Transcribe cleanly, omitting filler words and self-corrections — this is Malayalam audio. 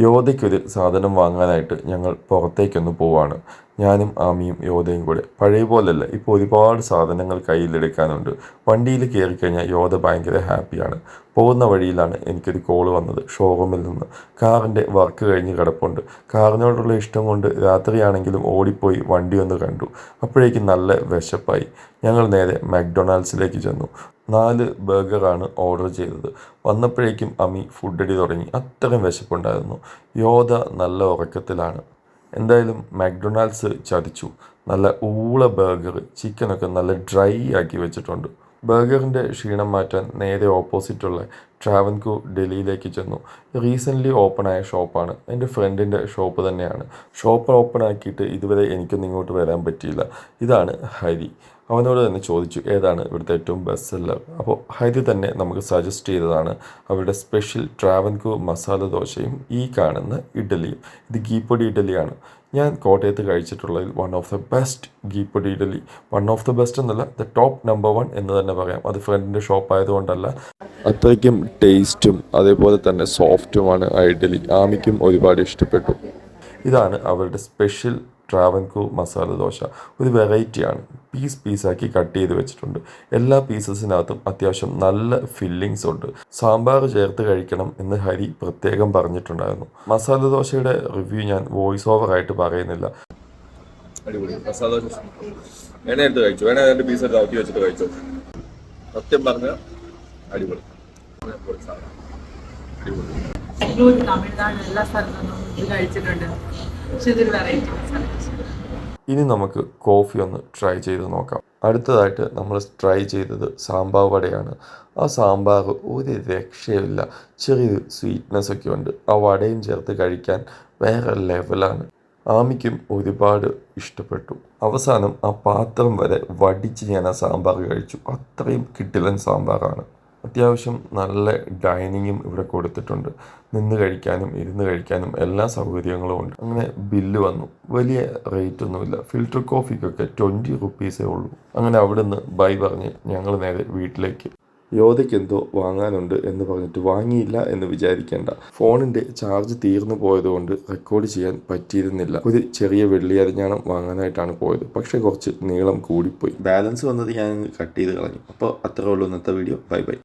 യോധയ്ക്കൊരു സാധനം വാങ്ങാനായിട്ട് ഞങ്ങൾ പുറത്തേക്കൊന്ന് പോവാണ്. ഞാനും ആമിയും യോധയും കൂടെ. പഴയ പോലല്ല, ഇപ്പോൾ ഒരുപാട് സാധനങ്ങൾ കയ്യിലെടുക്കാനുണ്ട്. വണ്ടിയിൽ കയറിക്കഴിഞ്ഞാൽ യോധ ഭയങ്കര ഹാപ്പിയാണ്. പോകുന്ന വഴിയിലാണ് എനിക്കൊരു കോൾ വന്നത് ഷോറൂമിൽ നിന്ന്. കാറിൻ്റെ വർക്ക് കഴിഞ്ഞ് കിടപ്പുണ്ട്. കാറിനോടുള്ള ഇഷ്ടം കൊണ്ട് രാത്രിയാണെങ്കിലും ഓടിപ്പോയി വണ്ടി ഒന്ന് കണ്ടു. അപ്പോഴേക്കും നല്ല വിശപ്പായി. ഞങ്ങൾ നേരെ മക്ഡൊണാൾഡ്സിലേക്ക് ചെന്നു. 4 ബർഗറാണ് ഓർഡർ ചെയ്തത്. വന്നപ്പോഴേക്കും അമ്മി ഫുഡടി തുടങ്ങി. അത്രയും വിശപ്പുണ്ടായിരുന്നു. യോധ നല്ല ഉറക്കത്തിലാണ്. എന്തായാലും മക്ഡൊണാൾഡ്സ് ചതിച്ചു. നല്ല ഊള ബർഗർ, ചിക്കനൊക്കെ നല്ല ഡ്രൈ ആക്കി വെച്ചിട്ടുണ്ട്. ബർഗറിൻ്റെ ക്ഷീണം മാറ്റാൻ നേരെ ഓപ്പോസിറ്റുള്ള ട്രാവൻകൂർ ഡൽഹിയിലേക്ക് ചെന്നു. റീസെൻ്റ്ലി ഓപ്പണായ ഷോപ്പാണ്. എൻ്റെ ഫ്രണ്ടിൻ്റെ ഷോപ്പ് തന്നെയാണ്. ഷോപ്പ് ഓപ്പൺ ആക്കിയിട്ട് ഇതുവരെ എനിക്കൊന്നും ഇങ്ങോട്ട് വരാൻ പറ്റിയില്ല. ഇതാണ് ഹരി. അവനോട് തന്നെ ചോദിച്ചു ഏതാണ് ഇവിടുത്തെ ഏറ്റവും ബെസ്റ്റ് സെല്ലർ. അപ്പോൾ ഹരി തന്നെ നമുക്ക് സജസ്റ്റ് ചെയ്തതാണ് അവരുടെ സ്പെഷ്യൽ ട്രാവൻകൂർ മസാല ദോശയും ഈ കാണുന്ന ഇഡ്ഡലിയും. ഇത് ഗീപ്പൊടി ഇഡ്ഡലിയാണ്. ഞാൻ കോട്ടയത്ത് കഴിച്ചിട്ടുള്ളതിൽ വൺ ഓഫ് ദ ബെസ്റ്റ് ഗീപ്പൊടി ഇഡ്ഡലി. വൺ ഓഫ് ദ ബെസ്റ്റ് എന്നല്ല, ദ ടോപ്പ് നമ്പർ 1 എന്ന് തന്നെ പറയാം. അത് ഫ്രണ്ടിൻ്റെ ഷോപ്പ് ആയതുകൊണ്ടല്ല, അത്രയ്ക്കും ടേസ്റ്റും അതേപോലെ തന്നെ സോഫ്റ്റുമാണ് ആ ഇഡ്ഡലി. ആമിക്കും ഒരുപാട് ഇഷ്ടപ്പെട്ടു. ഇതാണ് അവരുടെ സ്പെഷ്യൽ ട്രാവൻകൂർ മസാല ദോശ. ഒരു വെറൈറ്റിയാണ്. പീസാക്കി കട്ട് ചെയ്ത് വെച്ചിട്ടുണ്ട്. എല്ലാ പീസസിനകത്തും അത്യാവശ്യം നല്ല ഫില്ലിങ്സ് ഉണ്ട്. സാമ്പാർ ചേർത്ത് കഴിക്കണം എന്ന് ഹരി പ്രത്യേകം പറഞ്ഞിട്ടുണ്ടായിരുന്നു. മസാല ദോശയുടെ റിവ്യൂ ഞാൻ വോയിസ് ഓവർ ആയിട്ട് പറയുന്നില്ല. അടിപൊളി മസാല ദോശ. വേണേ എടുത്ത് കഴിച്ചു, വേണേ 2 പീസ് എടുത്ത് ഔട്ടി വെച്ചിട്ട് കഴിച്ചു. സത്യം പറഞ്ഞ അടിപൊളി. തമിഴ്നാട് എല്ലാ സ്ഥലത്തും ഇത് കഴിച്ചിട്ടുണ്ട്. പക്ഷെ ഇതൊരു വെറൈറ്റി മസാല. ഇനി നമുക്ക് കോഫി ഒന്ന് ട്രൈ ചെയ്ത് നോക്കാം. അടുത്തതായിട്ട് നമ്മൾ ട്രൈ ചെയ്തത് സാമ്പാർ വടയാണ്. ആ സാമ്പാർ ഒരു രക്ഷയില്ല. ചെറിയൊരു സ്വീറ്റ്നെസ് ഒക്കെ ഉണ്ട്. ആ വടയും ചേർത്ത് കഴിക്കാൻ വേറെ ലെവലാണ്. ആമിക്കും ഒരുപാട് ഇഷ്ടപ്പെട്ടു. അവസാനം ആ പാത്രം വരെ വടിച്ച് ഞാൻ ആ സാമ്പാർ കഴിച്ചു. അത്രയും കിടിലൻ സാമ്പാറാണ്. അത്യാവശ്യം നല്ല ഡൈനിങ്ങും ഇവിടെ കൊടുത്തിട്ടുണ്ട്. നിന്ന് കഴിക്കാനും ഇരുന്ന് കഴിക്കാനും എല്ലാ സൗകര്യങ്ങളും ഉണ്ട്. അങ്ങനെ ബില്ല് വന്നു. വലിയ റേറ്റ് ഒന്നുമില്ല. ഫിൽറ്റർ കോഫിക്കൊക്കെ 20 റുപ്പീസേ ഉള്ളൂ. അങ്ങനെ അവിടെ നിന്ന് ബൈ പറഞ്ഞ് ഞങ്ങൾ നേരെ വീട്ടിലേക്ക്. യോധയ്ക്ക് എന്തോ വാങ്ങാനുണ്ട് എന്ന് പറഞ്ഞിട്ട് വാങ്ങിയില്ല എന്ന് വിചാരിക്കേണ്ട. ഫോണിൻ്റെ ചാർജ് തീർന്നു പോയതുകൊണ്ട് റെക്കോർഡ് ചെയ്യാൻ പറ്റിയിരുന്നില്ല. ഒരു ചെറിയ വെള്ളി അരിഞ്ഞാണം വാങ്ങാനായിട്ടാണ് പോയത്. പക്ഷേ കുറച്ച് നീളം കൂടിപ്പോയി. ബാലൻസ് വന്നത് ഞാൻ കട്ട് ചെയ്ത് കളഞ്ഞു. അപ്പോൾ അത്രേ ഉള്ളൂ ഇന്നത്തെ വീഡിയോ. ബൈ.